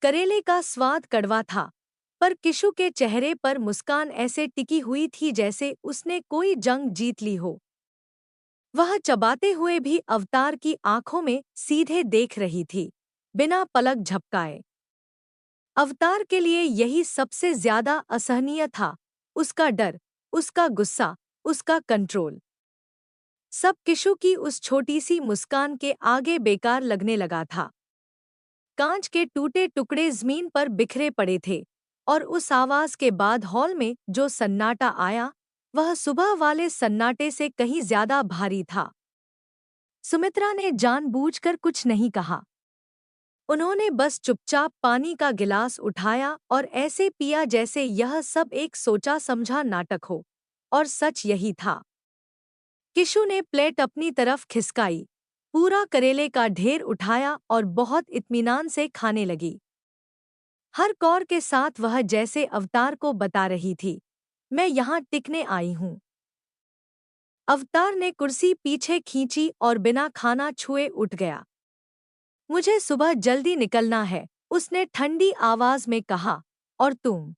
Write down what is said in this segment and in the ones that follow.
करेले का स्वाद कड़वा था, पर किशु के चेहरे पर मुस्कान ऐसे टिकी हुई थी जैसे उसने कोई जंग जीत ली हो। वह चबाते हुए भी अवतार की आंखों में सीधे देख रही थी, बिना पलक झपकाए। अवतार के लिए यही सबसे ज्यादा असहनीय था, उसका डर, उसका गुस्सा, उसका कंट्रोल। सब किशु की उस छोटी सी मुस्कान के आगे बेकार लगने लगा था। कांच के टूटे टुकड़े जमीन पर बिखरे पड़े थे, और उस आवाज के बाद हॉल में जो सन्नाटा आया, वह सुबह वाले सन्नाटे से कहीं ज्यादा भारी था। सुमित्रा ने जानबूझकर कुछ नहीं कहा। उन्होंने बस चुपचाप पानी का गिलास उठाया और ऐसे पिया जैसे यह सब एक सोचा समझा नाटक हो। और सच यही था। किशु ने प्लेट अपनी तरफ खिसकाई, पूरा करेले का ढेर उठाया और बहुत इत्मीनान से खाने लगी। हर कौर के साथ वह जैसे अवतार को बता रही थी, मैं यहाँ टिकने आई हूँ। अवतार ने कुर्सी पीछे खींची और बिना खाना छुए उठ गया। मुझे सुबह जल्दी निकलना है, उसने ठंडी आवाज में कहा, और तुम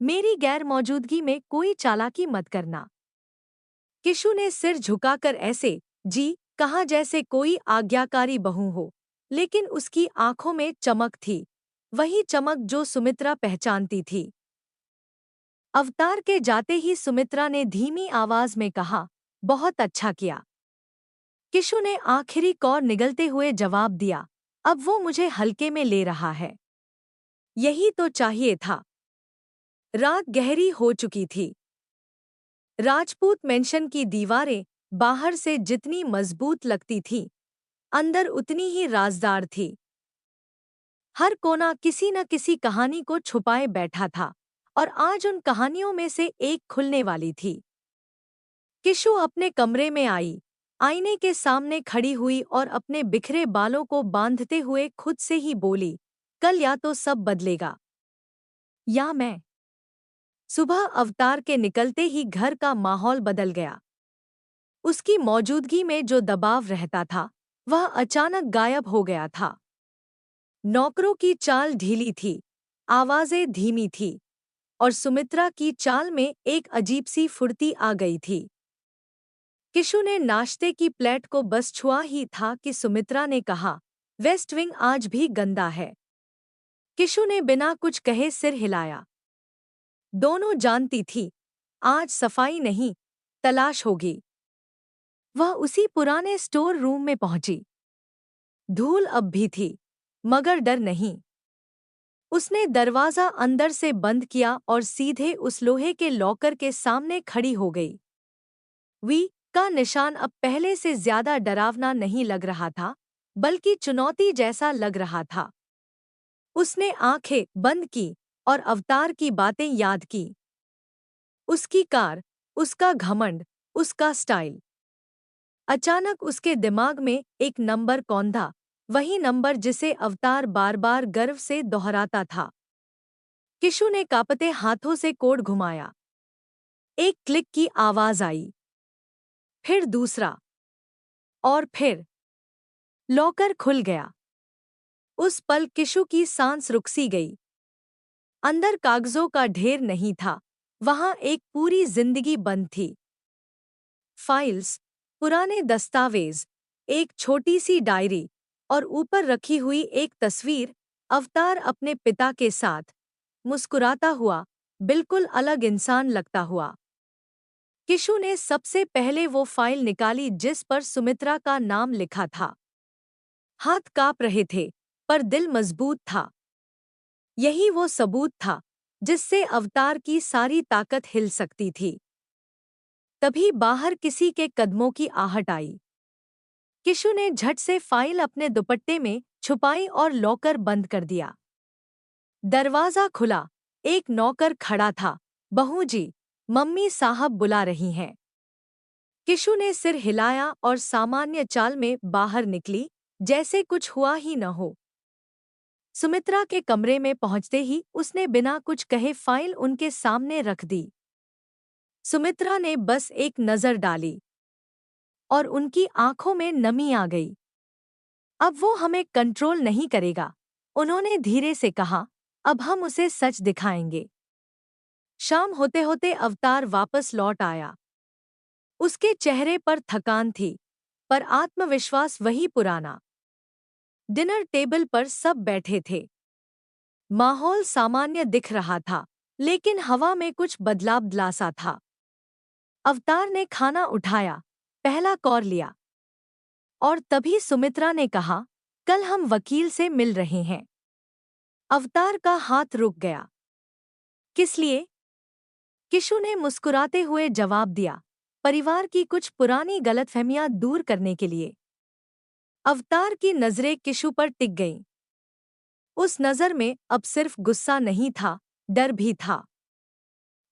मेरी गैर मौजूदगी में कोई चालाकी मत करना। किशु ने सिर झुकाकर ऐसे जी कहा जैसे कोई आज्ञाकारी बहू हो, लेकिन उसकी आंखों में चमक थी, वही चमक जो सुमित्रा पहचानती थी। अवतार के जाते ही सुमित्रा ने धीमी आवाज में कहा, बहुत अच्छा किया। किशु ने आखिरी कौर निगलते हुए जवाब दिया, अब वो मुझे हल्के में ले रहा है। यही तो चाहिए था। रात गहरी हो चुकी थी। राजपूत मेंशन की दीवारें बाहर से जितनी मजबूत लगती थीं, अंदर उतनी ही राजदार थी। हर कोना किसी न किसी कहानी को छुपाए बैठा था, और आज उन कहानियों में से एक खुलने वाली थी। किशु अपने कमरे में आई, आईने के सामने खड़ी हुई और अपने बिखरे बालों को बांधते हुए खुद से ही बोली, कल या तो सब बदलेगा, या मैं। सुबह अवतार के निकलते ही घर का माहौल बदल गया। उसकी मौजूदगी में जो दबाव रहता था, वह अचानक गायब हो गया था। नौकरों की चाल ढीली थी, आवाजें धीमी थी, और सुमित्रा की चाल में एक अजीब सी फुर्ती आ गई थी। किशु ने नाश्ते की प्लेट को बस छुआ ही था कि सुमित्रा ने कहा, वेस्ट विंग आज भी गंदा है। किशु ने बिना कुछ कहे सिर हिलाया। दोनों जानती थी, आज सफाई नहीं, तलाश होगी। वह उसी पुराने स्टोर रूम में पहुंची। धूल अब भी थी, मगर डर नहीं। उसने दरवाजा अंदर से बंद किया और सीधे उस लोहे के लॉकर के सामने खड़ी हो गई। वी का निशान अब पहले से ज्यादा डरावना नहीं लग रहा था, बल्कि चुनौती जैसा लग रहा था। उसने आंखें बंद की और अवतार की बातें याद की। उसकी कार, उसका घमंड, उसका स्टाइल। अचानक उसके दिमाग में एक नंबर कौंधा, वही नंबर जिसे अवतार बार बार गर्व से दोहराता था। किशु ने कांपते हाथों से कोड घुमाया। एक क्लिक की आवाज आई, फिर दूसरा, और फिर लॉकर खुल गया। उस पल किशु की सांस रुक सी गई। अंदर कागजों का ढेर नहीं था, वहां एक पूरी जिंदगी बंद थी। फाइल्स, पुराने दस्तावेज, एक छोटी सी डायरी, और ऊपर रखी हुई एक तस्वीर, अवतार अपने पिता के साथ, मुस्कुराता हुआ, बिल्कुल अलग इंसान लगता हुआ। किशु ने सबसे पहले वो फाइल निकाली जिस पर सुमित्रा का नाम लिखा था। हाथ कांप रहे थे, पर दिल मजबूत था। यही वो सबूत था जिससे अवतार की सारी ताकत हिल सकती थी। तभी बाहर किसी के कदमों की आहट आई। किशु ने झट से फाइल अपने दुपट्टे में छुपाई और लॉकर बंद कर दिया। दरवाजा खुला, एक नौकर खड़ा था। बहू जी, मम्मी साहब बुला रही हैं। किशु ने सिर हिलाया और सामान्य चाल में बाहर निकली, जैसे कुछ हुआ ही न हो। सुमित्रा के कमरे में पहुंचते ही उसने बिना कुछ कहे फाइल उनके सामने रख दी। सुमित्रा ने बस एक नजर डाली, और उनकी आंखों में नमी आ गई। अब वो हमें कंट्रोल नहीं करेगा, उन्होंने धीरे से कहा, अब हम उसे सच दिखाएंगे। शाम होते होते अवतार वापस लौट आया। उसके चेहरे पर थकान थी, पर आत्मविश्वास वही पुराना। डिनर टेबल पर सब बैठे थे। माहौल सामान्य दिख रहा था, लेकिन हवा में कुछ बदलाव सा था। अवतार ने खाना उठाया, पहला कौर लिया, और तभी सुमित्रा ने कहा, कल हम वकील से मिल रहे हैं। अवतार का हाथ रुक गया। किस लिए? किशु ने मुस्कुराते हुए जवाब दिया, परिवार की कुछ पुरानी गलतफहमियां दूर करने के लिए। अवतार की नजरें किशु पर टिक गईं। उस नजर में अब सिर्फ गुस्सा नहीं था, डर भी था।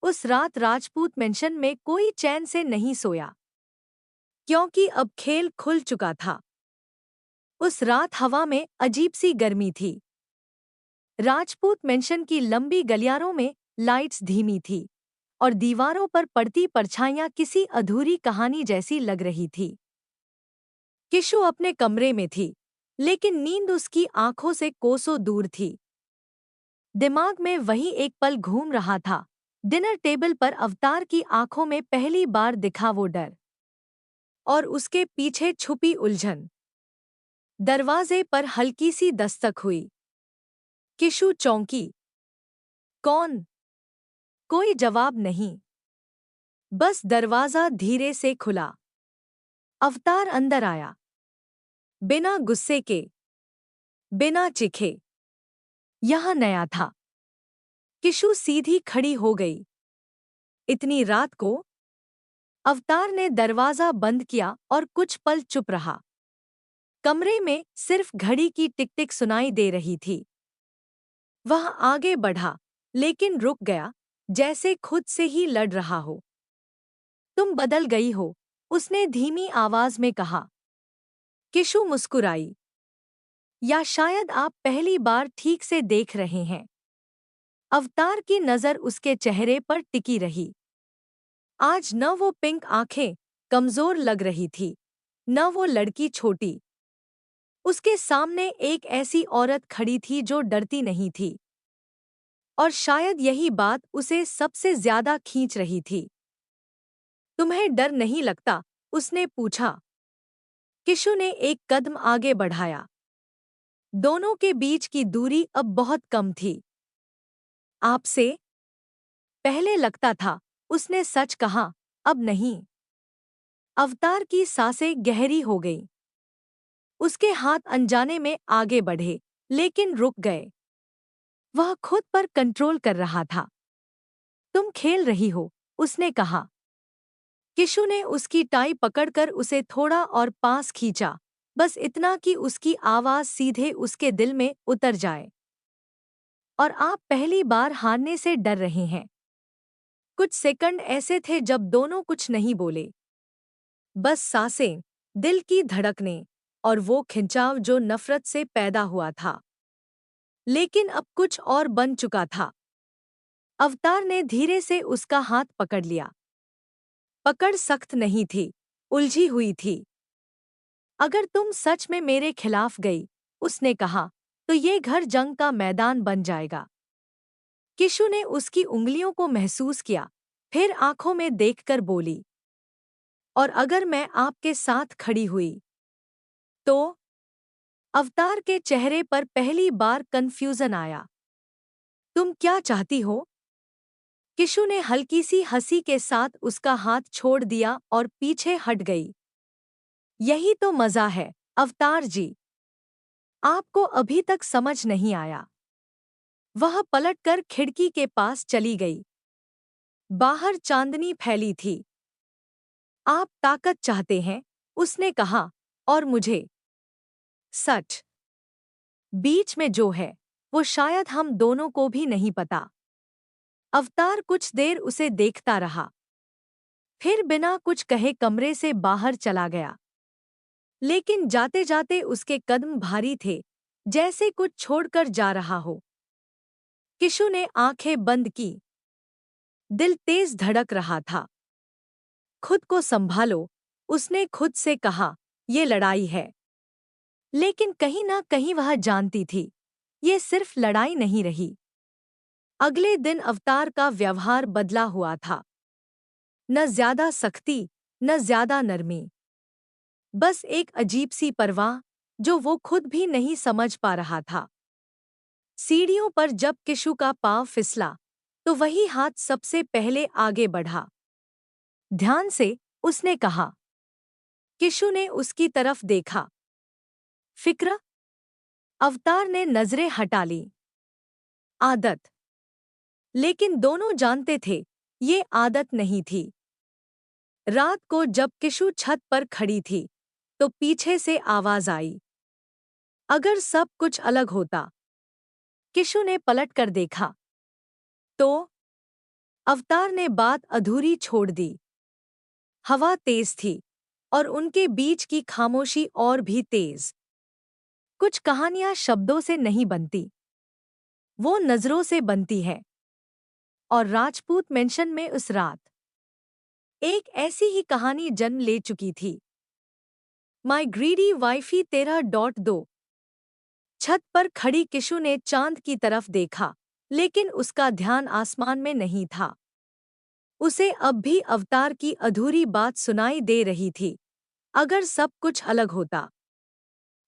उस रात राजपूत मेंशन में कोई चैन से नहीं सोया, क्योंकि अब खेल खुल चुका था। उस रात हवा में अजीब सी गर्मी थी। राजपूत मेंशन की लंबी गलियारों में लाइट्स धीमी थी, और दीवारों पर पड़ती परछाइयां किसी अधूरी कहानी जैसी लग रही थी। किशु अपने कमरे में थी, लेकिन नींद उसकी आंखों से कोसों दूर थी। दिमाग में वही एक पल घूम रहा था, डिनर टेबल पर अवतार की आंखों में पहली बार दिखा वो डर, और उसके पीछे छुपी उलझन। दरवाजे पर हल्की सी दस्तक हुई। किशु चौंकी। कौन? कोई जवाब नहीं। बस दरवाजा धीरे से खुला। अवतार अंदर आया, बिना गुस्से के, बिना चिखे। यह नया था। किशु सीधी खड़ी हो गई। इतनी रात को? अवतार ने दरवाजा बंद किया और कुछ पल चुप रहा। कमरे में सिर्फ घड़ी की टिक टिक सुनाई दे रही थी। वह आगे बढ़ा, लेकिन रुक गया, जैसे खुद से ही लड़ रहा हो। तुम बदल गई हो, उसने धीमी आवाज में कहा। किशु मुस्कुराई। या शायद आप पहली बार ठीक से देख रहे हैं। अवतार की नजर उसके चेहरे पर टिकी रही। आज न वो पिंक आंखें कमजोर लग रही थी, न वो लड़की छोटी। उसके सामने एक ऐसी औरत खड़ी थी जो डरती नहीं थी। और शायद यही बात उसे सबसे ज्यादा खींच रही थी। तुम्हें डर नहीं लगता? उसने पूछा। किशु ने एक कदम आगे बढ़ाया। दोनों के बीच की दूरी अब बहुत कम थी। आपसे? पहले लगता था, उसने सच कहा, अब नहीं। अवतार की सांसें गहरी हो गईं। उसके हाथ अनजाने में आगे बढ़े, लेकिन रुक गए। वह खुद पर कंट्रोल कर रहा था। तुम खेल रही हो, उसने कहा। किशु ने उसकी टाई पकड़कर उसे थोड़ा और पास खींचा, बस इतना कि उसकी आवाज सीधे उसके दिल में उतर जाए। और आप पहली बार हारने से डर रहे हैं। कुछ सेकंड ऐसे थे जब दोनों कुछ नहीं बोले। बस सांसें, दिल की धड़कनें, और वो खिंचाव जो नफरत से पैदा हुआ था। लेकिन अब कुछ और बन चुका था। अवतार ने धीरे से उसका हाथ पकड़ लिया। पकड़ सख्त नहीं थी, उलझी हुई थी। अगर तुम सच में मेरे खिलाफ गई, उसने कहा, तो ये घर जंग का मैदान बन जाएगा। किशु ने उसकी उंगलियों को महसूस किया, फिर आंखों में देखकर बोली, और अगर मैं आपके साथ खड़ी हुई तो? अवतार के चेहरे पर पहली बार कंफ्यूजन आया। तुम क्या चाहती हो? किशु ने हल्की सी हंसी के साथ उसका हाथ छोड़ दिया और पीछे हट गई। यही तो मजा है, अवतार जी। आपको अभी तक समझ नहीं आया। वह पलटकर खिड़की के पास चली गई। बाहर चांदनी फैली थी। आप ताकत चाहते हैं, उसने कहा, और मुझे सच। बीच में जो है, वो शायद हम दोनों को भी नहीं पता। अवतार कुछ देर उसे देखता रहा, फिर बिना कुछ कहे कमरे से बाहर चला गया। लेकिन जाते जाते उसके कदम भारी थे, जैसे कुछ छोड़कर जा रहा हो। किशु ने आंखें बंद की। दिल तेज धड़क रहा था। खुद को संभालो, उसने खुद से कहा, ये लड़ाई है। लेकिन कहीं ना कहीं वह जानती थी, ये सिर्फ लड़ाई नहीं रही। अगले दिन अवतार का व्यवहार बदला हुआ था। न ज्यादा सख्ती, न ज्यादा नरमी, बस एक अजीब सी परवाह जो वो खुद भी नहीं समझ पा रहा था। सीढ़ियों पर जब किशु का पांव फिसला तो वही हाथ सबसे पहले आगे बढ़ा। ध्यान से, उसने कहा। किशु ने उसकी तरफ देखा। फिक्र? अवतार ने नजरें हटा ली। आदत। लेकिन दोनों जानते थे, ये आदत नहीं थी। रात को जब किशु छत पर खड़ी थी तो पीछे से आवाज आई। अगर सब कुछ अलग होता। किशु ने पलट कर देखा तो अवतार ने बात अधूरी छोड़ दी। हवा तेज थी और उनके बीच की खामोशी और भी तेज। कुछ कहानियां शब्दों से नहीं बनती, वो नजरों से बनती है। और राजपूत मेंशन में उस रात एक ऐसी ही कहानी जन्म ले चुकी थी। माई ग्रीडी वाइफी 13.2। छत पर खड़ी किशु ने चांद की तरफ देखा, लेकिन उसका ध्यान आसमान में नहीं था। उसे अब भी अवतार की अधूरी बात सुनाई दे रही थी। अगर सब कुछ अलग होता।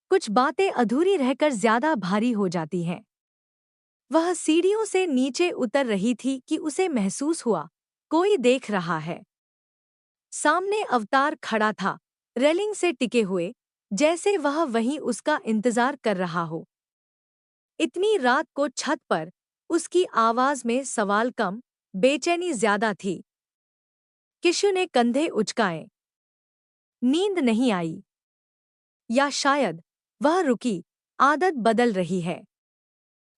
कुछ बातें अधूरी रहकर ज्यादा भारी हो जाती हैं। वह सीढ़ियों से नीचे उतर रही थी कि उसे महसूस हुआ, कोई देख रहा है। सामने अवतार खड़ा था, रेलिंग से टिके हुए, जैसे वह वहीं उसका इंतजार कर रहा हो। इतनी रात को छत पर उसकी आवाज में सवाल कम, बेचैनी ज्यादा थी। किशु ने कंधे उचकाए। नींद नहीं आई। या शायद वह रुकी, आदत बदल रही है।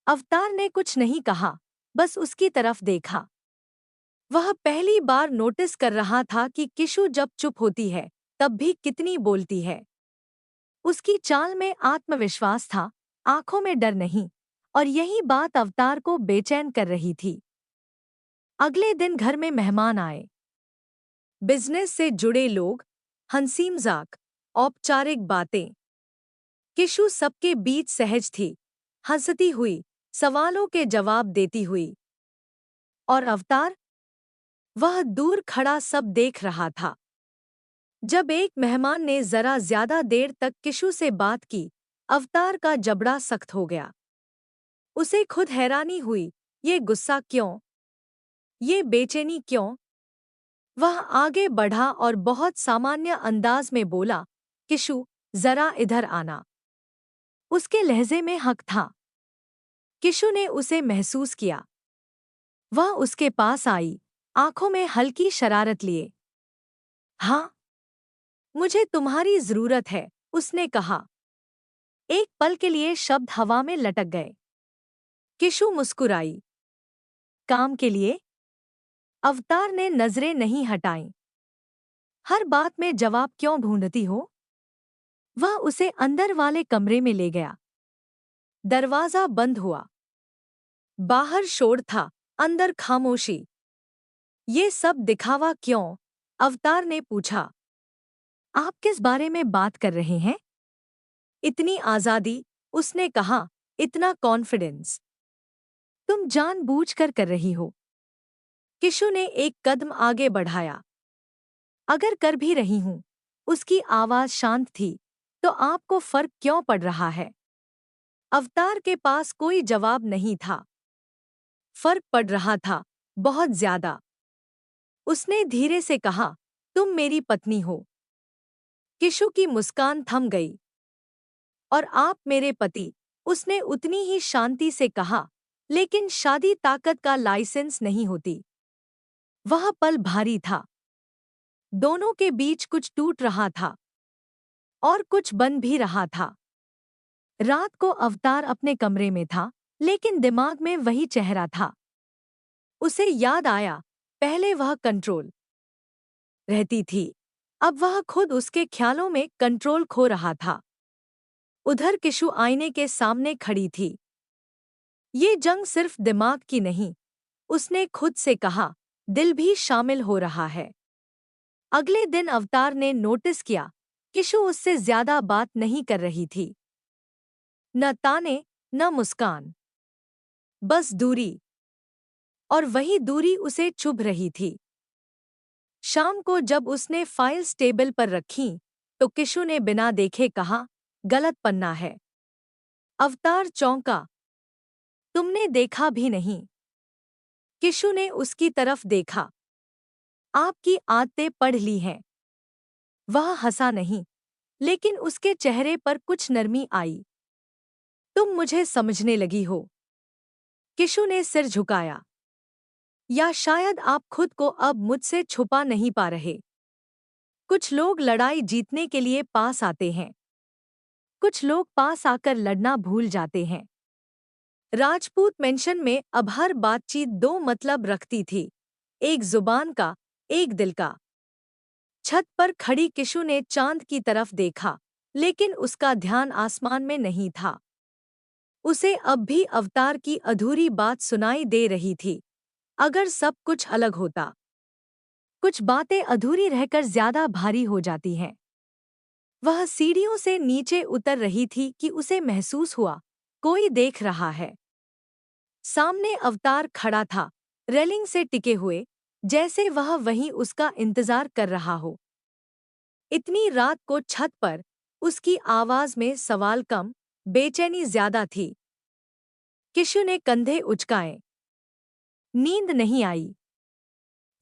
अवतार ने कुछ नहीं कहा, बस उसकी तरफ देखा। वह पहली बार नोटिस कर रहा था कि किशु जब चुप होती है तब भी कितनी बोलती है। उसकी चाल में आत्मविश्वास था, आंखों में डर नहीं, और यही बात अवतार को बेचैन कर रही थी। अगले दिन घर में मेहमान आए। बिजनेस से जुड़े लोग, हंसी मजाक, औपचारिक बातें। किशु सबके बीच सहज थी, हंसती हुई, सवालों के जवाब देती हुई। और अवतार? वह दूर खड़ा सब देख रहा था। जब एक मेहमान ने जरा ज्यादा देर तक किशु से बात की, अवतार का जबड़ा सख्त हो गया। उसे खुद हैरानी हुई, ये गुस्सा क्यों? ये बेचैनी क्यों? वह आगे बढ़ा और बहुत सामान्य अंदाज में बोला, किशु, जरा इधर आना। उसके लहजे में हक था। किशु ने उसे महसूस किया। वह उसके पास आई, आंखों में हल्की शरारत लिए। हाँ, मुझे तुम्हारी जरूरत है, उसने कहा। एक पल के लिए शब्द हवा में लटक गए। किशु मुस्कुराई। काम के लिए? अवतार ने नजरें नहीं हटाईं। हर बात में जवाब क्यों ढूंढती हो? वह उसे अंदर वाले कमरे में ले गया। दरवाजा बंद हुआ। बाहर शोर था, अंदर खामोशी। ये सब दिखावा क्यों? अवतार ने पूछा। आप किस बारे में बात कर रहे हैं? इतनी आजादी, उसने कहा, इतना कॉन्फिडेंस। तुम जानबूझकर कर रही हो। किशु ने एक कदम आगे बढ़ाया। अगर कर भी रही हूं, उसकी आवाज शांत थी, तो आपको फर्क क्यों पड़ रहा है? अवतार के पास कोई जवाब नहीं था। फर्क पड़ रहा था, बहुत ज्यादा। उसने धीरे से कहा, तुम मेरी पत्नी हो। किशु की मुस्कान थम गई। और आप मेरे पति, उसने उतनी ही शांति से कहा, लेकिन शादी ताकत का लाइसेंस नहीं होती। वह पल भारी था। दोनों के बीच कुछ टूट रहा था और कुछ बन भी रहा था। रात को अवतार अपने कमरे में था, लेकिन दिमाग में वही चेहरा था। उसे याद आया, पहले वह कंट्रोल रहती थी, अब वह खुद उसके ख्यालों में कंट्रोल खो रहा था। उधर किशु आईने के सामने खड़ी थी। ये जंग सिर्फ दिमाग की नहीं, उसने खुद से कहा, दिल भी शामिल हो रहा है। अगले दिन अवतार ने नोटिस किया, किशु उससे ज्यादा बात नहीं कर रही थी। न ताने, न मुस्कान, बस दूरी। और वही दूरी उसे चुभ रही थी। शाम को जब उसने फाइल्स टेबल पर रखीं, तो किशु ने बिना देखे कहा, गलत पन्ना है। अवतार चौंका। तुमने देखा भी नहीं? किशु ने उसकी तरफ देखा। आपकी आदतें पढ़ ली हैं। वह हंसा नहीं, लेकिन उसके चेहरे पर कुछ नरमी आई। तुम मुझे समझने लगी हो। किशु ने सिर झुकाया। या शायद आप खुद को अब मुझसे छुपा नहीं पा रहे। कुछ लोग लड़ाई जीतने के लिए पास आते हैं। कुछ लोग पास आकर लड़ना भूल जाते हैं। राजपूत मेंशन में अब हर बातचीत दो मतलब रखती थी, एक जुबान का, एक दिल का। छत पर खड़ी किशु ने चांद की तरफ देखा, लेकिन उसका ध्यान आसमान में नहीं था। उसे अब भी अवतार की अधूरी बात सुनाई दे रही थी। अगर सब कुछ अलग होता। कुछ बातें अधूरी रहकर ज्यादा भारी हो जाती हैं। वह सीढ़ियों से नीचे उतर रही थी कि उसे महसूस हुआ, कोई देख रहा है। सामने अवतार खड़ा था, रेलिंग से टिके हुए, जैसे वह वहीं उसका इंतजार कर रहा हो। इतनी रात को छत पर उसकी आवाज में सवाल कम, बेचैनी ज्यादा थी। किशु ने कंधे उचकाए। नींद नहीं आई।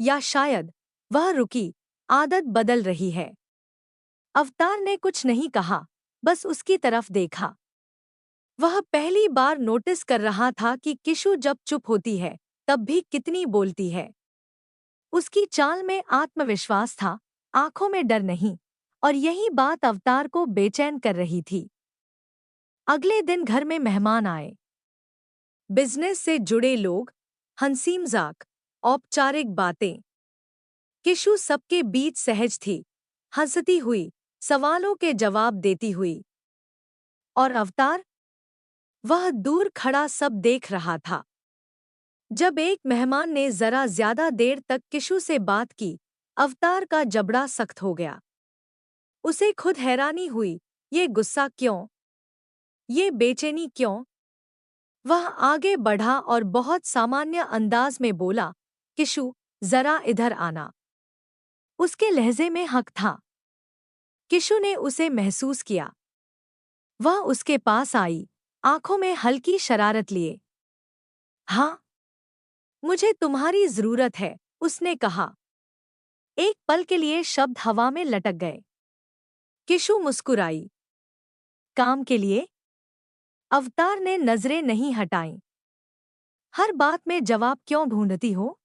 या शायद वह रुकी, आदत बदल रही है। अवतार ने कुछ नहीं कहा, बस उसकी तरफ देखा। वह पहली बार नोटिस कर रहा था कि किशु जब चुप होती है, तब भी कितनी बोलती है। उसकी चाल में आत्मविश्वास था, आंखों में डर नहीं, और यही बात अवतार को बेचैन कर रही थी। अगले दिन घर में मेहमान आए। बिजनेस से जुड़े लोग, हंसी मजाक, औपचारिक बातें। किशु सबके बीच सहज थी, हंसती हुई, सवालों के जवाब देती हुई। और अवतार? वह दूर खड़ा सब देख रहा था। जब एक मेहमान ने जरा ज्यादा देर तक किशु से बात की, अवतार का जबड़ा सख्त हो गया। उसे खुद हैरानी हुई, ये गुस्सा क्यों? ये बेचैनी क्यों? वह आगे बढ़ा और बहुत सामान्य अंदाज में बोला, किशु, जरा इधर आना। उसके लहजे में हक था। किशु ने उसे महसूस किया। वह उसके पास आई, आंखों में हल्की शरारत लिए। हाँ, मुझे तुम्हारी जरूरत है, उसने कहा। एक पल के लिए शब्द हवा में लटक गए। किशु मुस्कुराई। काम के लिए? अवतार ने नजरें नहीं हटाईं। हर बात में जवाब क्यों ढूंढती हो?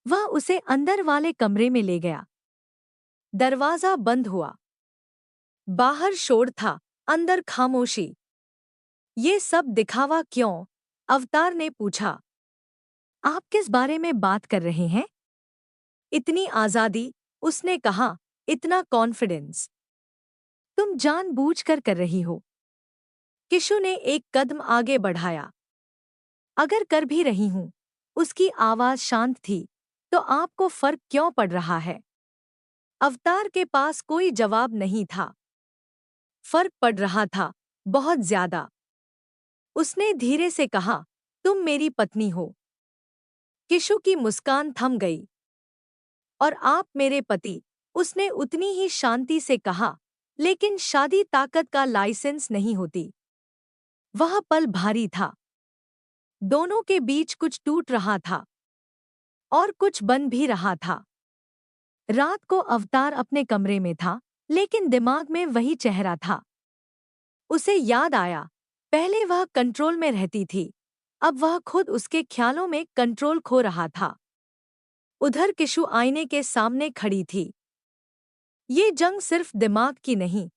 वह उसे अंदर वाले कमरे में ले गया। दरवाजा बंद हुआ। बाहर शोर था, अंदर खामोशी। ये सब दिखावा क्यों? अवतार ने पूछा। आप किस बारे में बात कर रहे हैं? इतनी आजादी, उसने कहा, इतना कॉन्फिडेंस। तुम जानबूझकर कर रही हो। किशु ने एक कदम आगे बढ़ाया। अगर कर भी रही हूं, उसकी आवाज शांत थी, तो आपको फर्क क्यों पड़ रहा है? अवतार के पास कोई जवाब नहीं था। फर्क पड़ रहा था, बहुत ज्यादा। उसने धीरे से कहा, तुम मेरी पत्नी हो। किशु की मुस्कान थम गई। और आप मेरे पति, उसने उतनी ही शांति से कहा, लेकिन शादी ताकत का लाइसेंस नहीं होती। वह पल भारी था। दोनों के बीच कुछ टूट रहा था, और कुछ बन भी रहा था। रात को अवतार अपने कमरे में था, लेकिन दिमाग में वही चेहरा था। उसे याद आया, पहले वह कंट्रोल में रहती थी, अब वह खुद उसके ख्यालों में कंट्रोल खो रहा था। उधर किशु आईने के सामने खड़ी थी। ये जंग सिर्फ दिमाग की नहीं,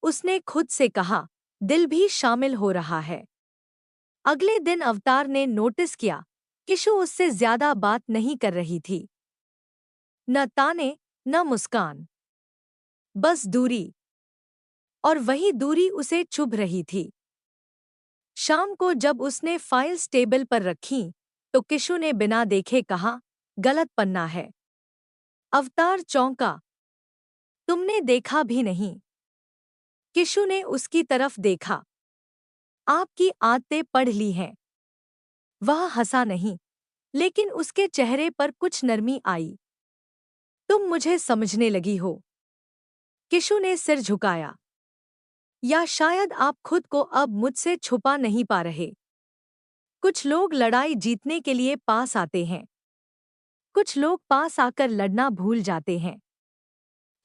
उसने खुद से कहा, दिल भी शामिल हो रहा है। अगले दिन अवतार ने नोटिस किया, किशु उससे ज्यादा बात नहीं कर रही थी। न ताने, न मुस्कान, बस दूरी। और वही दूरी उसे चुभ रही थी। शाम को जब उसने फाइल्स टेबल पर रखीं, तो किशु ने बिना देखे कहा, गलत पन्ना है। अवतार चौंका। तुमने देखा भी नहीं? किशु ने उसकी तरफ देखा। आपकी आदतें पढ़ ली हैं। वह हंसा नहीं, लेकिन उसके चेहरे पर कुछ नरमी आई। तुम मुझे समझने लगी हो। किशु ने सिर झुकाया। या शायद आप खुद को अब मुझसे छुपा नहीं पा रहे। कुछ लोग लड़ाई जीतने के लिए पास आते हैं, कुछ लोग पास आकर लड़ना भूल जाते हैं।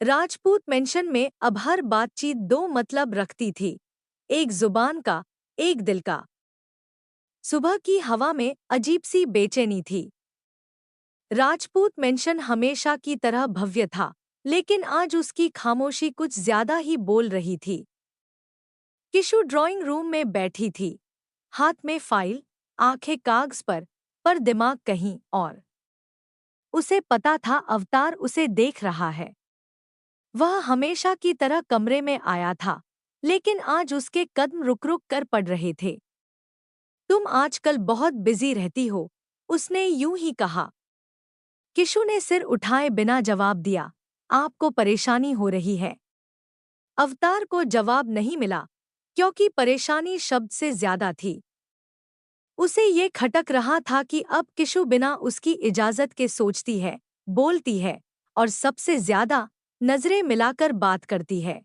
राजपूत मेंशन में अब हर बातचीत दो मतलब रखती थी, एक जुबान का, एक दिल का। सुबह की हवा में अजीब सी बेचैनी थी। राजपूत मेंशन हमेशा की तरह भव्य था, लेकिन आज उसकी खामोशी कुछ ज्यादा ही बोल रही थी। किशु ड्राइंग रूम में बैठी थी, हाथ में फाइल, आंखें कागज पर दिमाग कहीं और। उसे पता था अवतार उसे देख रहा है। वह हमेशा की तरह कमरे में आया था, लेकिन आज उसके कदम रुक रुक कर पड़ रहे थे। तुम आजकल बहुत बिजी रहती हो, उसने यूं ही कहा। किशु ने सिर उठाए बिना जवाब दिया। आपको परेशानी हो रही है? अवतार को जवाब नहीं मिला, क्योंकि परेशानी शब्द से ज्यादा थी। उसे ये खटक रहा था कि अब किशु बिना उसकी इजाजत के सोचती है, बोलती है और सबसे ज्यादा नजरें मिलाकर बात करती है।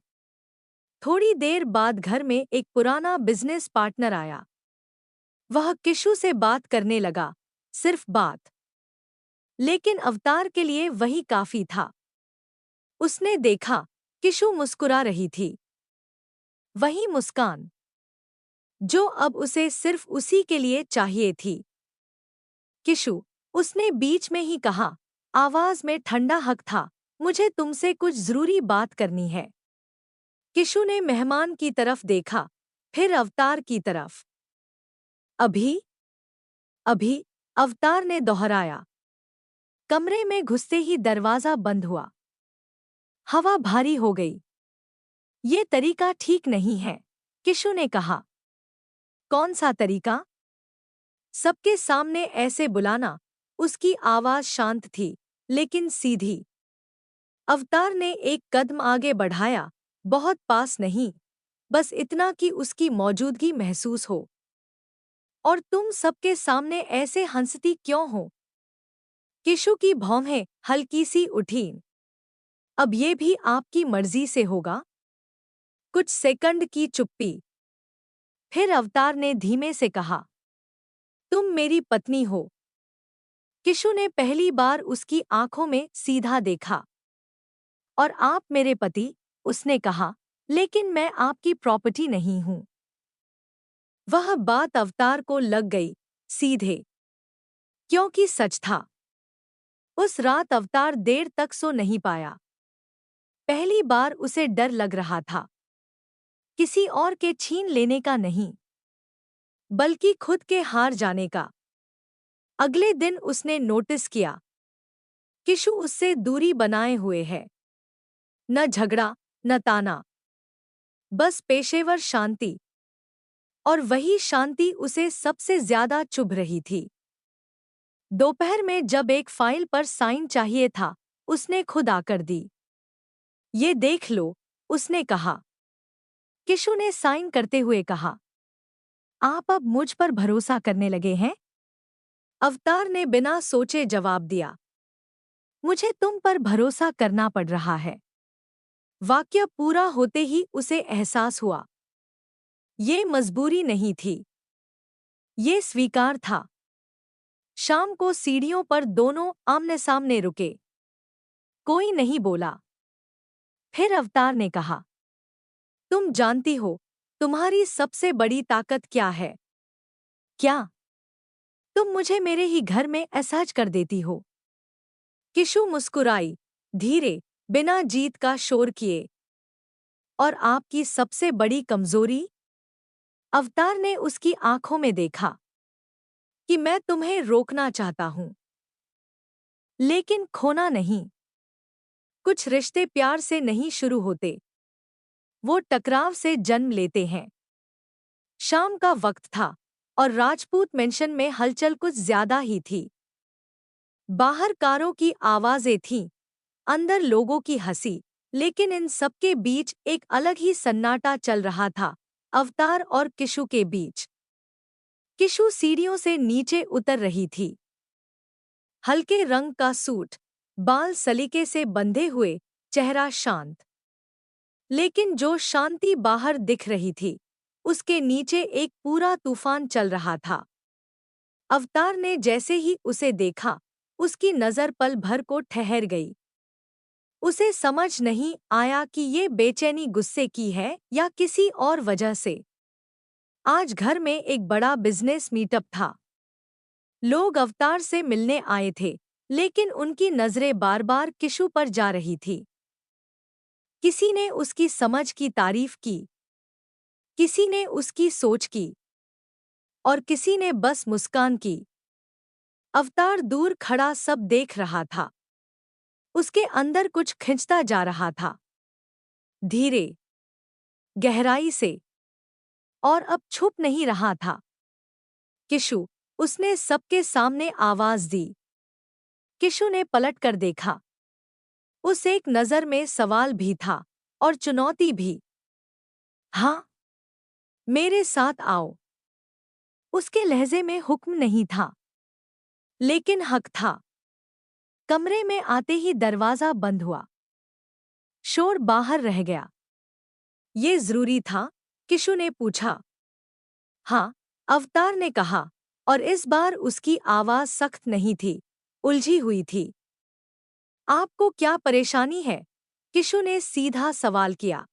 थोड़ी देर बाद घर में एक पुराना बिजनेस पार्टनर आया। वह किशु से बात करने लगा, सिर्फ बात। लेकिन अवतार के लिए वही काफी था। उसने देखा, किशु मुस्कुरा रही थी। वही मुस्कान जो अब उसे सिर्फ उसी के लिए चाहिए थी। किशु, उसने बीच में ही कहा, आवाज में ठंडा हक था, मुझे तुमसे कुछ जरूरी बात करनी है। किशु ने मेहमान की तरफ देखा, फिर अवतार की तरफ। अभी? अभी? अवतार ने दोहराया। कमरे में घुसते ही दरवाजा बंद हुआ। हवा भारी हो गई। ये तरीका ठीक नहीं है, किशु ने कहा। कौन सा तरीका? सबके सामने ऐसे बुलाना। उसकी आवाज शांत थी, लेकिन सीधी। अवतार ने एक कदम आगे बढ़ाया, बहुत पास नहीं, बस इतना कि उसकी मौजूदगी महसूस हो। और तुम सबके सामने ऐसे हंसती क्यों हो? किशु की भौहें हल्की सी उठीं। अब ये भी आपकी मर्जी से होगा? कुछ सेकंड की चुप्पी। फिर अवतार ने धीमे से कहा, तुम मेरी पत्नी हो। किशु ने पहली बार उसकी आंखों में सीधा देखा। और आप मेरे पति, उसने कहा, लेकिन मैं आपकी प्रॉपर्टी नहीं हूं। वह बात अवतार को लग गई, सीधे। क्योंकि सच था। उस रात अवतार देर तक सो नहीं पाया। पहली बार उसे डर लग रहा था। किसी और के छीन लेने का नहीं, बल्कि खुद के हार जाने का। अगले दिन उसने नोटिस किया, किशु उससे दूरी बनाए हुए है। न झगड़ा, न ताना, बस पेशेवर शांति। और वही शांति उसे सबसे ज्यादा चुभ रही थी। दोपहर में जब एक फाइल पर साइन चाहिए था, उसने खुद आकर दी। ये देख लो, उसने कहा। किशु ने साइन करते हुए कहा, आप अब मुझ पर भरोसा करने लगे हैं? अवतार ने बिना सोचे जवाब दिया, मुझे तुम पर भरोसा करना पड़ रहा है। वाक्य पूरा होते ही उसे एहसास हुआ, ये मजबूरी नहीं थी, ये स्वीकार था। शाम को सीढ़ियों पर दोनों आमने सामने रुके। कोई नहीं बोला। फिर अवतार ने कहा, तुम जानती हो, तुम्हारी सबसे बड़ी ताकत क्या है? क्या? तुम मुझे मेरे ही घर में असहज कर देती हो। किशु मुस्कुराई, धीरे, बिना जीत का शोर किए। और आपकी सबसे बड़ी कमजोरी? अवतार ने उसकी आंखों में देखा कि मैं तुम्हें रोकना चाहता हूं, लेकिन खोना नहीं। कुछ रिश्ते प्यार से नहीं शुरू होते, वो टकराव से जन्म लेते हैं। शाम का वक्त था और राजपूत मेंशन में हलचल कुछ ज्यादा ही थी। बाहर कारों की आवाजें थीं, अंदर लोगों की हंसी, लेकिन इन सबके बीच एक अलग ही सन्नाटा चल रहा था, अवतार और किशु के बीच। किशु सीढ़ियों से नीचे उतर रही थी। हल्के रंग का सूट, बाल सलीके से बंधे हुए, चेहरा शांत। लेकिन जो शांति बाहर दिख रही थी, उसके नीचे एक पूरा तूफान चल रहा था। अवतार ने जैसे ही उसे देखा, उसकी नज़र पल भर को ठहर गई। उसे समझ नहीं आया कि ये बेचैनी गुस्से की है या किसी और वजह से। आज घर में एक बड़ा बिजनेस मीटअप था। लोग अवतार से मिलने आए थे, लेकिन उनकी नजरें बार-बार किशु पर जा रही थी। किसी ने उसकी समझ की तारीफ की, किसी ने उसकी सोच की, और किसी ने बस मुस्कान की। अवतार दूर खड़ा सब देख रहा था। उसके अंदर कुछ खिंचता जा रहा था, धीरे, गहराई से, और अब छुप नहीं रहा था। किशु, उसने सबके सामने आवाज दी। किशु ने पलट कर देखा। उस एक नज़र में सवाल भी था और चुनौती भी। हाँ, मेरे साथ आओ। उसके लहजे में हुक्म नहीं था, लेकिन हक था। कमरे में आते ही दरवाजा बंद हुआ। शोर बाहर रह गया। ये जरूरी था? किशु ने पूछा। हाँ, अवतार ने कहा, और इस बार उसकी आवाज सख्त नहीं थी, उलझी हुई थी। आपको क्या परेशानी है? किशु ने सीधा सवाल किया।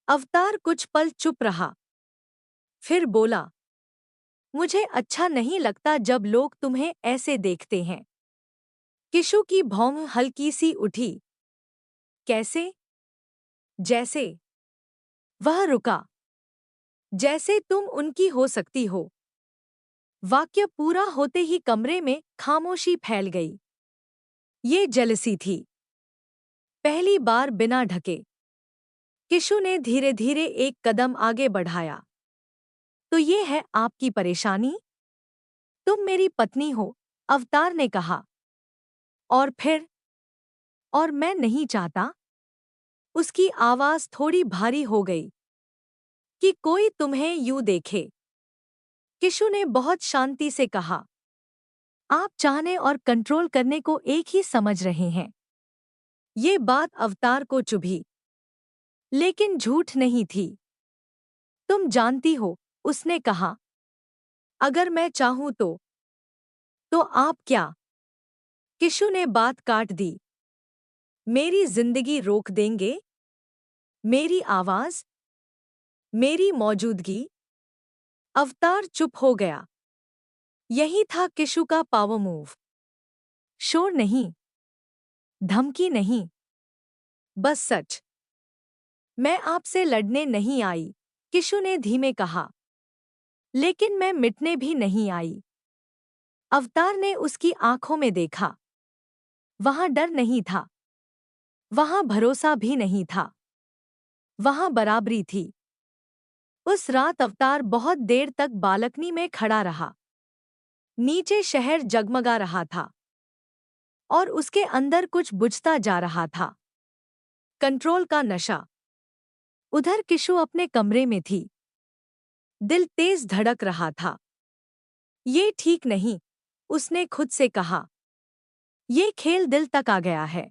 अवतार कुछ पल चुप रहा, फिर बोला, मुझे अच्छा नहीं लगता जब लोग तुम्हें ऐसे देखते हैं। किशु की भौं हल्की सी उठी। कैसे? जैसे। वह रुका। जैसे तुम उनकी हो सकती हो। वाक्य पूरा होते ही कमरे में खामोशी फैल गई। ये जेलसी थी। पहली बार बिना ढके। किशु ने धीरे धीरे एक कदम आगे बढ़ाया। तो ये है आपकी परेशानी? तुम मेरी पत्नी हो, अवतार ने कहा। और फिर? और मैं नहीं चाहता। उसकी आवाज थोड़ी भारी हो गई। कि कोई तुम्हें यूं देखे। किशु ने बहुत शांति से कहा। आप चाहने और कंट्रोल करने को एक ही समझ रहे हैं। ये बात अवतार को चुभी, लेकिन झूठ नहीं थी। तुम जानती हो, उसने कहा, अगर मैं चाहूं तो आप क्या? किशु ने बात काट दी। मेरी जिंदगी रोक देंगे? मेरी आवाज? मेरी मौजूदगी? अवतार चुप हो गया। यही था किशु का पावर मूव। शोर नहीं, धमकी नहीं, बस सच। मैं आपसे लड़ने नहीं आई, किशु ने धीमे कहा। लेकिन मैं मिटने भी नहीं आई। अवतार ने उसकी आंखों में देखा। वहां डर नहीं था, वहां भरोसा भी नहीं था, वहां बराबरी थी। उस रात अवतार बहुत देर तक बालकनी में खड़ा रहा। नीचे शहर जगमगा रहा था, और उसके अंदर कुछ बुझता जा रहा था। कंट्रोल का नशा। उधर किशु अपने कमरे में थी। दिल तेज धड़क रहा था। ये ठीक नहीं, उसने खुद से कहा। ये खेल दिल तक आ गया है।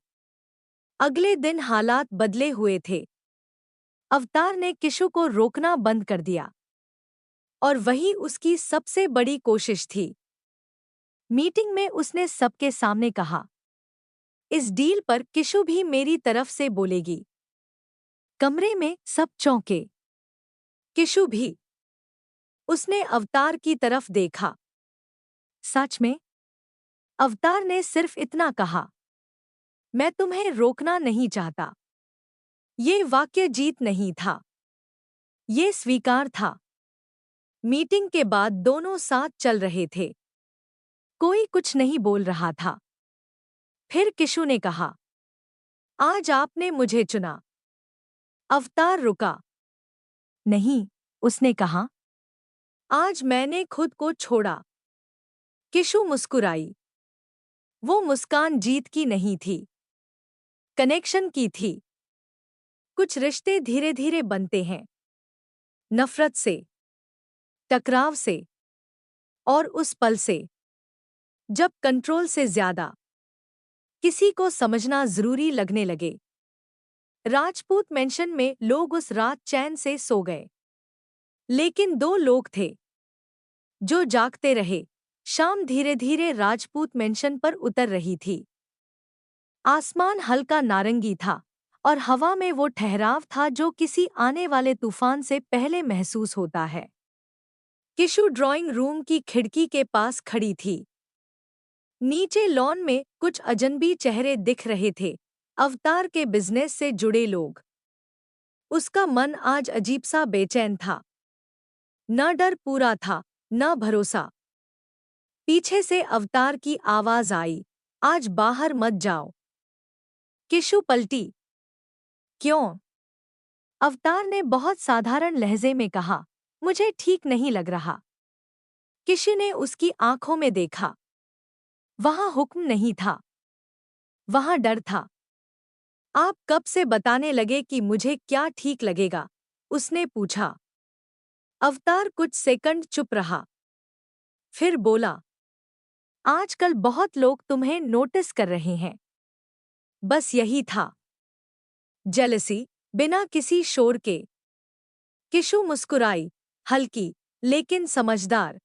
अगले दिन हालात बदले हुए थे। अवतार ने किशु को रोकना बंद कर दिया, और वही उसकी सबसे बड़ी कोशिश थी। मीटिंग में उसने सबके सामने कहा, इस डील पर किशु भी मेरी तरफ से बोलेगी। कमरे में सब चौंके। किशु भी। उसने अवतार की तरफ देखा। सच में? अवतार ने सिर्फ इतना कहा, मैं तुम्हें रोकना नहीं चाहता। ये वाक्य जीत नहीं था, ये स्वीकार था। मीटिंग के बाद दोनों साथ चल रहे थे। कोई कुछ नहीं बोल रहा था। फिर किशु ने कहा, आज आपने मुझे चुना। अवतार रुका। नहीं, उसने कहा, आज मैंने खुद को छोड़ा। किशु मुस्कुराई। वो मुस्कान जीत की नहीं थी, कनेक्शन की थी। कुछ रिश्ते धीरे धीरे बनते हैं, नफरत से, टकराव से और उस पल से जब कंट्रोल से ज्यादा किसी को समझना जरूरी लगने लगे। राजपूत मेंशन में लोग उस रात चैन से सो गए, लेकिन दो लोग थे जो जागते रहे। शाम धीरे धीरे राजपूत मेंशन पर उतर रही थी। आसमान हल्का नारंगी था और हवा में वो ठहराव था जो किसी आने वाले तूफान से पहले महसूस होता है। किशु ड्राइंग रूम की खिड़की के पास खड़ी थी। नीचे लॉन में कुछ अजनबी चेहरे दिख रहे थे, अवतार के बिजनेस से जुड़े लोग। उसका मन आज अजीब सा बेचैन था। न डर पूरा था, न भरोसा। पीछे से अवतार की आवाज आई, आज बाहर मत जाओ। किशु पलटी। क्यों? अवतार ने बहुत साधारण लहजे में कहा, मुझे ठीक नहीं लग रहा। किशु ने उसकी आंखों में देखा। वहां हुक्म नहीं था, वहां डर था। आप कब से बताने लगे कि मुझे क्या ठीक लगेगा? उसने पूछा। अवतार कुछ सेकंड चुप रहा, फिर बोला, आजकल बहुत लोग तुम्हें नोटिस कर रहे हैं। बस यही था। जेलसी, बिना किसी शोर के। किशु मुस्कुराई, हल्की लेकिन समझदार।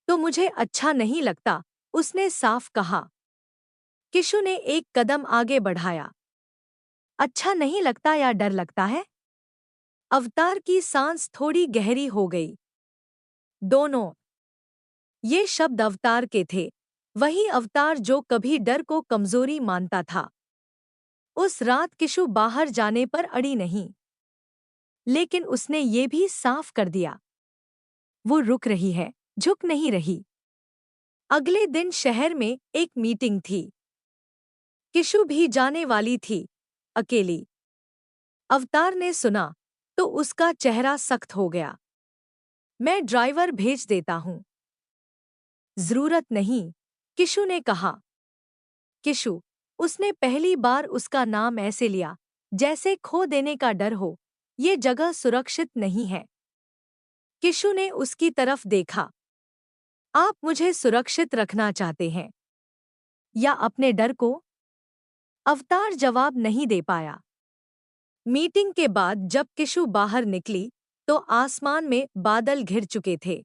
तो मुझे अच्छा नहीं लगता, उसने साफ कहा। किशु ने एक कदम आगे बढ़ाया। अच्छा नहीं लगता या डर लगता है? अवतार की सांस थोड़ी गहरी हो गई। दोनों। ये शब्द अवतार के थे, वही अवतार जो कभी डर को कमजोरी मानता था। उस रात किशु बाहर जाने पर अड़ी नहीं, लेकिन उसने ये भी साफ कर दिया, वो रुक रही है, झुक नहीं रही। अगले दिन शहर में एक मीटिंग थी। किशु भी जाने वाली थी, अकेली। अवतार ने सुना तो उसका चेहरा सख्त हो गया। मैं ड्राइवर भेज देता हूं। जरूरत नहीं, किशु ने कहा। किशु, उसने पहली बार उसका नाम ऐसे लिया जैसे खो देने का डर हो। ये जगह सुरक्षित नहीं है। किशु ने उसकी तरफ देखा। आप मुझे सुरक्षित रखना चाहते हैं या अपने डर को? अवतार जवाब नहीं दे पाया। मीटिंग के बाद जब किशु बाहर निकली तो आसमान में बादल घिर चुके थे।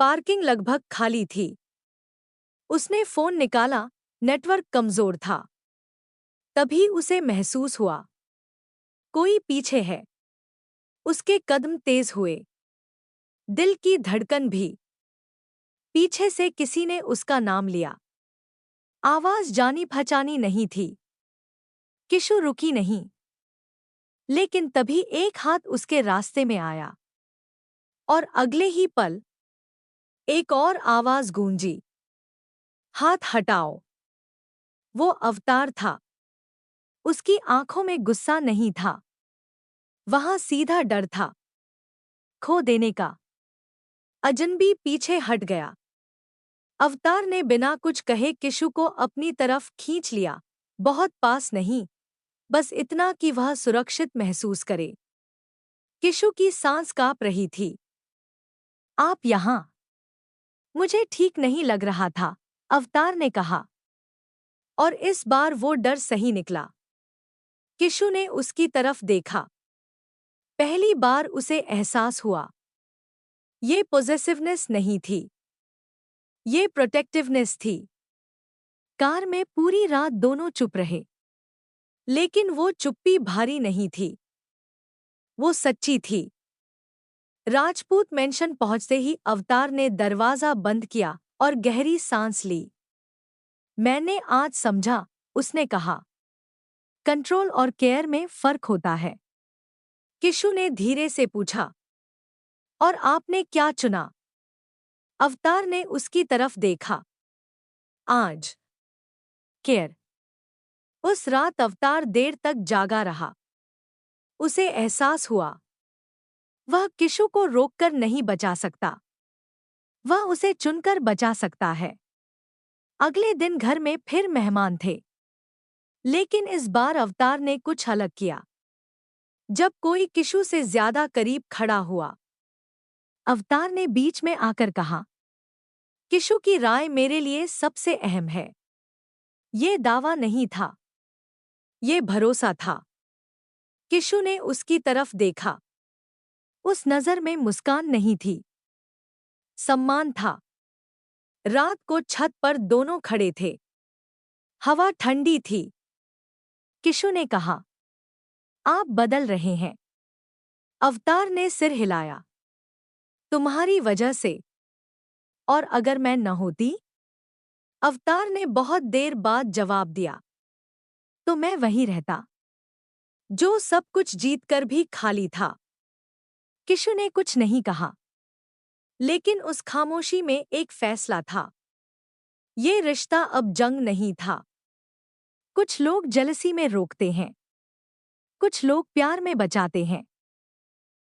पार्किंग लगभग खाली थी। उसने फोन निकाला, नेटवर्क कमजोर था। तभी उसे महसूस हुआ, कोई पीछे है। उसके कदम तेज हुए, दिल की धड़कन भी। पीछे से किसी ने उसका नाम लिया। आवाज जानी पहचानी नहीं थी। किशु रुकी नहीं, लेकिन तभी एक हाथ उसके रास्ते में आया और अगले ही पल एक और आवाज गूंजी, हाथ हटाओ। वो अवतार था। उसकी आंखों में गुस्सा नहीं था, वहां सीधा डर था, खो देने का। अजनबी पीछे हट गया। अवतार ने बिना कुछ कहे किशु को अपनी तरफ खींच लिया, बहुत पास नहीं, बस इतना कि वह सुरक्षित महसूस करे। किशु की सांस कांप रही थी। आप यहां? मुझे ठीक नहीं लग रहा था, अवतार ने कहा। और इस बार वो डर सही निकला। किशु ने उसकी तरफ देखा। पहली बार उसे एहसास हुआ, ये पॉजेसिवनेस नहीं थी, ये प्रोटेक्टिवनेस थी। कार में पूरी रात दोनों चुप रहे, लेकिन वो चुप्पी भारी नहीं थी, वो सच्ची थी। राजपूत मेंशन पहुंचते ही अवतार ने दरवाजा बंद किया और गहरी सांस ली। मैंने आज समझा, उसने कहा, कंट्रोल और केयर में फर्क होता है। किशु ने धीरे से पूछा, और आपने क्या चुना? अवतार ने उसकी तरफ देखा। आज केयर। उस रात अवतार देर तक जागा रहा। उसे एहसास हुआ, वह किशु को रोककर नहीं बचा सकता, वह उसे चुनकर बचा सकता है। अगले दिन घर में फिर मेहमान थे, लेकिन इस बार अवतार ने कुछ अलग किया। जब कोई किशु से ज्यादा करीब खड़ा हुआ, अवतार ने बीच में आकर कहा, किशु की राय मेरे लिए सबसे अहम है। ये दावा नहीं था, ये भरोसा था। किशु ने उसकी तरफ देखा। उस नजर में मुस्कान नहीं थी, सम्मान था। रात को छत पर दोनों खड़े थे। हवा ठंडी थी। किशु ने कहा, आप बदल रहे हैं। अवतार ने सिर हिलाया। तुम्हारी वजह से। और अगर मैं न होती? अवतार ने बहुत देर बाद जवाब दिया, तो मैं वहीं रहता, जो सब कुछ जीतकर भी खाली था। किशु ने कुछ नहीं कहा, लेकिन उस खामोशी में एक फैसला था। ये रिश्ता अब जंग नहीं था। कुछ लोग जलसी में रोकते हैं, कुछ लोग प्यार में बचाते हैं।